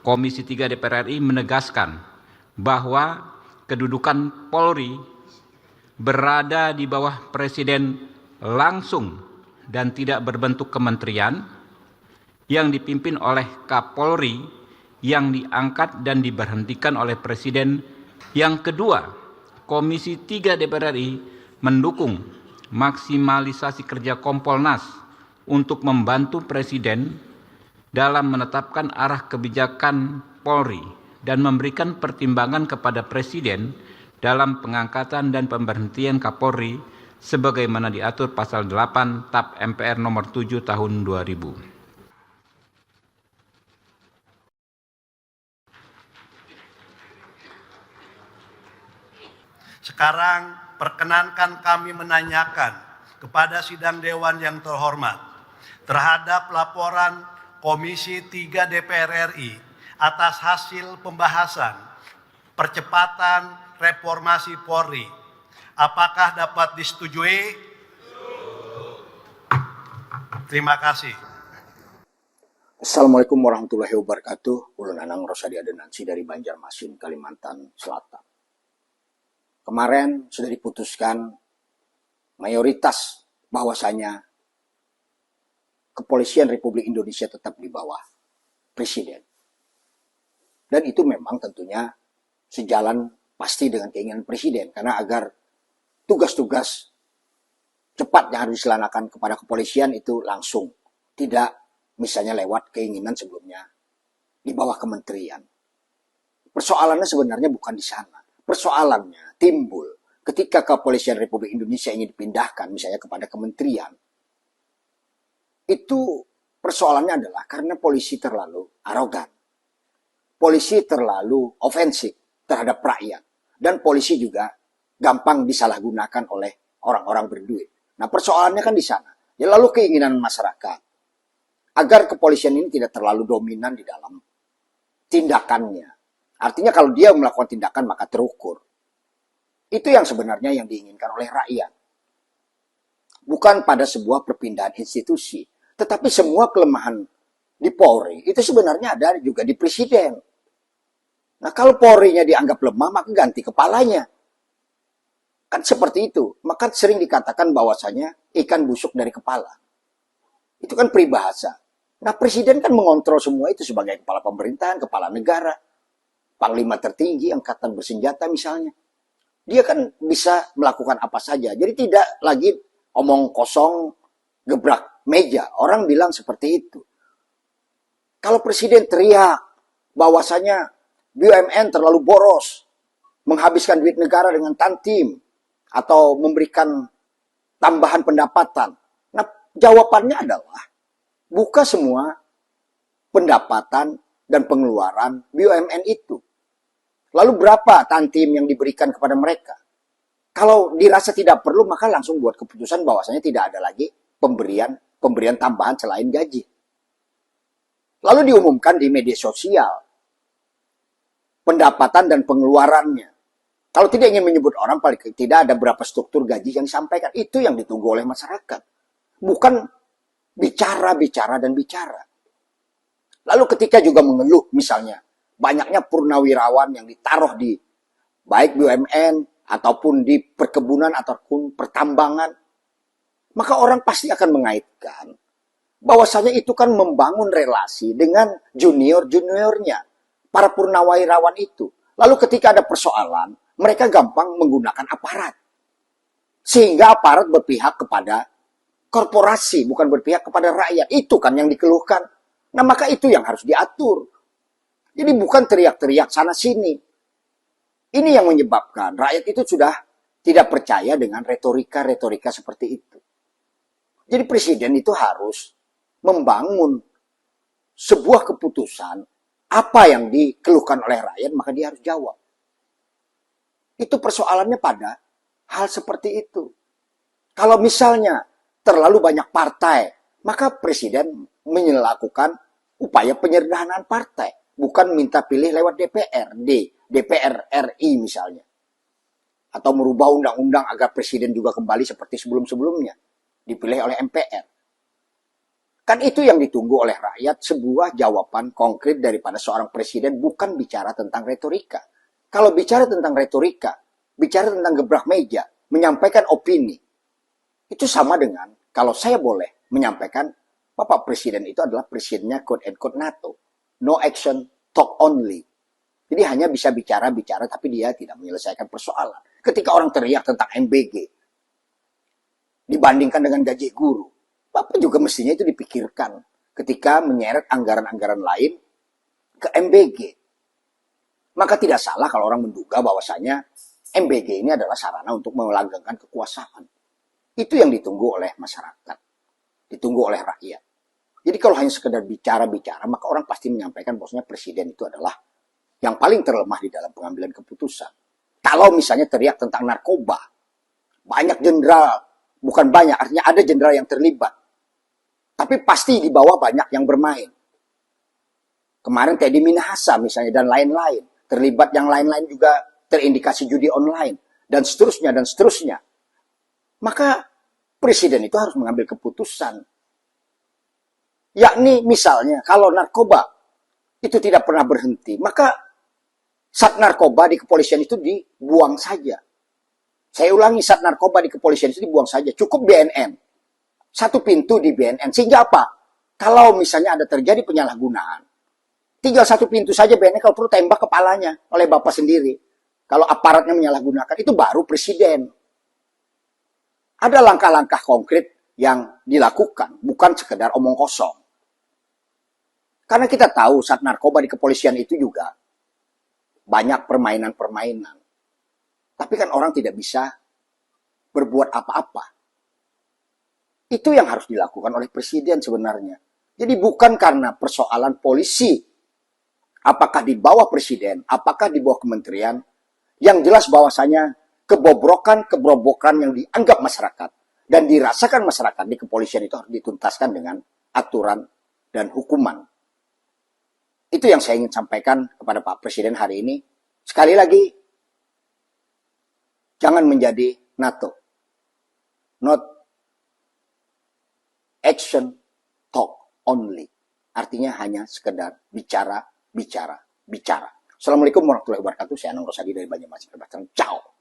Komisi 3 DPR RI menegaskan bahwa kedudukan Polri berada di bawah Presiden langsung dan tidak berbentuk kementerian yang dipimpin oleh Kapolri yang diangkat dan diberhentikan oleh Presiden. Yang kedua, Komisi 3 DPR RI mendukung maksimalisasi kerja Kompolnas untuk membantu Presiden dalam menetapkan arah kebijakan Polri dan memberikan pertimbangan kepada Presiden dalam pengangkatan dan pemberhentian Kapolri sebagaimana diatur pasal 8 TAP MPR nomor 7 tahun 2000. Sekarang perkenankan kami menanyakan kepada sidang dewan yang terhormat terhadap laporan Komisi 3 DPR RI atas hasil pembahasan percepatan reformasi Polri. Apakah dapat disetujui? Terima kasih. Assalamualaikum warahmatullahi wabarakatuh. Ulun Anang Rosadi Adenansi dari Banjarmasin, Kalimantan Selatan. Kemarin sudah diputuskan mayoritas bahwasanya Kepolisian Republik Indonesia tetap di bawah Presiden. Dan itu memang tentunya sejalan pasti dengan keinginan Presiden. Karena agar tugas-tugas cepat yang harus dilaksanakan kepada kepolisian itu langsung. Tidak misalnya lewat keinginan sebelumnya di bawah kementerian. Persoalannya sebenarnya bukan di sana. Persoalannya timbul ketika Kepolisian Republik Indonesia ingin dipindahkan misalnya kepada kementerian. Itu persoalannya adalah karena polisi terlalu arogan. Polisi terlalu ofensif terhadap rakyat. Dan polisi juga gampang disalahgunakan oleh orang-orang berduit. Nah persoalannya kan di sana. Ya lalu keinginan masyarakat agar kepolisian ini tidak terlalu dominan di dalam tindakannya. Artinya kalau dia melakukan tindakan maka terukur. Itu yang sebenarnya yang diinginkan oleh rakyat. Bukan pada sebuah perpindahan institusi. Tetapi semua kelemahan di Polri itu sebenarnya ada juga di Presiden. Nah kalau Polri-nya dianggap lemah maka ganti kepalanya. Kan seperti itu. Maka sering dikatakan bahwasanya ikan busuk dari kepala. Itu kan peribahasa. Nah Presiden kan mengontrol semua itu sebagai kepala pemerintahan, kepala negara. Panglima tertinggi, angkatan bersenjata misalnya. Dia kan bisa melakukan apa saja. Jadi tidak lagi omong kosong, gebrak meja. Orang bilang seperti itu. Kalau Presiden teriak bahwasanya BUMN terlalu boros, menghabiskan duit negara dengan tantim, atau memberikan tambahan pendapatan. Nah, jawabannya adalah buka semua pendapatan dan pengeluaran BUMN itu. Lalu berapa tantim yang diberikan kepada mereka? Kalau dirasa tidak perlu, maka langsung buat keputusan bahwasanya tidak ada lagi pemberian tambahan selain gaji. Lalu diumumkan di media sosial pendapatan dan pengeluarannya. Kalau tidak ingin menyebut orang, paling tidak ada berapa struktur gaji yang disampaikan. Itu yang ditunggu oleh masyarakat. Bukan bicara. Lalu ketika juga mengeluh misalnya, banyaknya purnawirawan yang ditaruh di baik BUMN ataupun di perkebunan ataupun pertambangan, maka orang pasti akan mengaitkan bahwasanya itu kan membangun relasi dengan junior-juniornya, para purnawirawan itu. Lalu ketika ada persoalan, mereka gampang menggunakan aparat. Sehingga aparat berpihak kepada korporasi, bukan berpihak kepada rakyat. Itu kan yang dikeluhkan. Nah maka itu yang harus diatur. Jadi bukan teriak-teriak sana-sini. Ini yang menyebabkan rakyat itu sudah tidak percaya dengan retorika-retorika seperti itu. Jadi presiden itu harus membangun sebuah keputusan, apa yang dikeluhkan oleh rakyat, maka dia harus jawab. Itu persoalannya pada hal seperti itu. Kalau misalnya terlalu banyak partai, maka presiden melakukan upaya penyederhanaan partai. Bukan minta pilih lewat DPR RI misalnya. Atau merubah undang-undang agar presiden juga kembali seperti sebelum-sebelumnya. Dipilih oleh MPR. Kan itu yang ditunggu oleh rakyat, sebuah jawaban konkret daripada seorang presiden, bukan bicara tentang retorika. Kalau bicara tentang retorika, bicara tentang gebrak meja, menyampaikan opini, itu sama dengan kalau saya boleh menyampaikan, Bapak Presiden itu adalah presidennya quote and quote NATO. No action, talk only. Jadi hanya bisa bicara-bicara, tapi dia tidak menyelesaikan persoalan. Ketika orang teriak tentang MBG, dibandingkan dengan gaji guru, Bapak juga mestinya itu dipikirkan ketika menyeret anggaran-anggaran lain ke MBG. Maka tidak salah kalau orang menduga bahwasanya MBG ini adalah sarana untuk melanggengkan kekuasaan. Itu yang ditunggu oleh masyarakat, ditunggu oleh rakyat. Jadi kalau hanya sekedar bicara-bicara, maka orang pasti menyampaikan bahwasanya presiden itu adalah yang paling terlemah di dalam pengambilan keputusan. Kalau misalnya teriak tentang narkoba, banyak jenderal, bukan banyak, artinya ada jenderal yang terlibat. Tapi pasti di bawah banyak yang bermain. Kemarin Teddy Minahasa misalnya dan lain-lain. Terlibat yang lain-lain juga terindikasi judi online. Dan seterusnya, dan seterusnya. Maka presiden itu harus mengambil keputusan. Yakni misalnya kalau narkoba itu tidak pernah berhenti. Maka Sat Narkoba di kepolisian itu dibuang saja. Saya ulangi, Sat Narkoba di kepolisian itu dibuang saja. Cukup BNN. Satu pintu di BNN. Sehingga apa? Kalau misalnya ada terjadi penyalahgunaan, tinggal satu pintu saja BNN, kalau perlu tembak kepalanya oleh Bapak sendiri. Kalau aparatnya menyalahgunakan, itu baru presiden. Ada langkah-langkah konkret yang dilakukan, bukan sekedar omong kosong. Karena kita tahu Sat Narkoba di kepolisian itu juga banyak permainan-permainan. Tapi kan orang tidak bisa berbuat apa-apa. Itu yang harus dilakukan oleh presiden sebenarnya. Jadi bukan karena persoalan polisi, apakah di bawah presiden, apakah di bawah kementerian, yang jelas bahwasanya kebobrokan yang dianggap masyarakat dan dirasakan masyarakat di kepolisian itu harus dituntaskan dengan aturan dan hukuman. Itu yang saya ingin sampaikan kepada Pak Presiden hari ini. Sekali lagi, jangan menjadi NATO. Not action, talk only. Artinya hanya sekedar bicara, bicara, bicara. Assalamualaikum warahmatullahi wabarakatuh. Saya Anang Rosadi dari Banjarmasin. Ciao.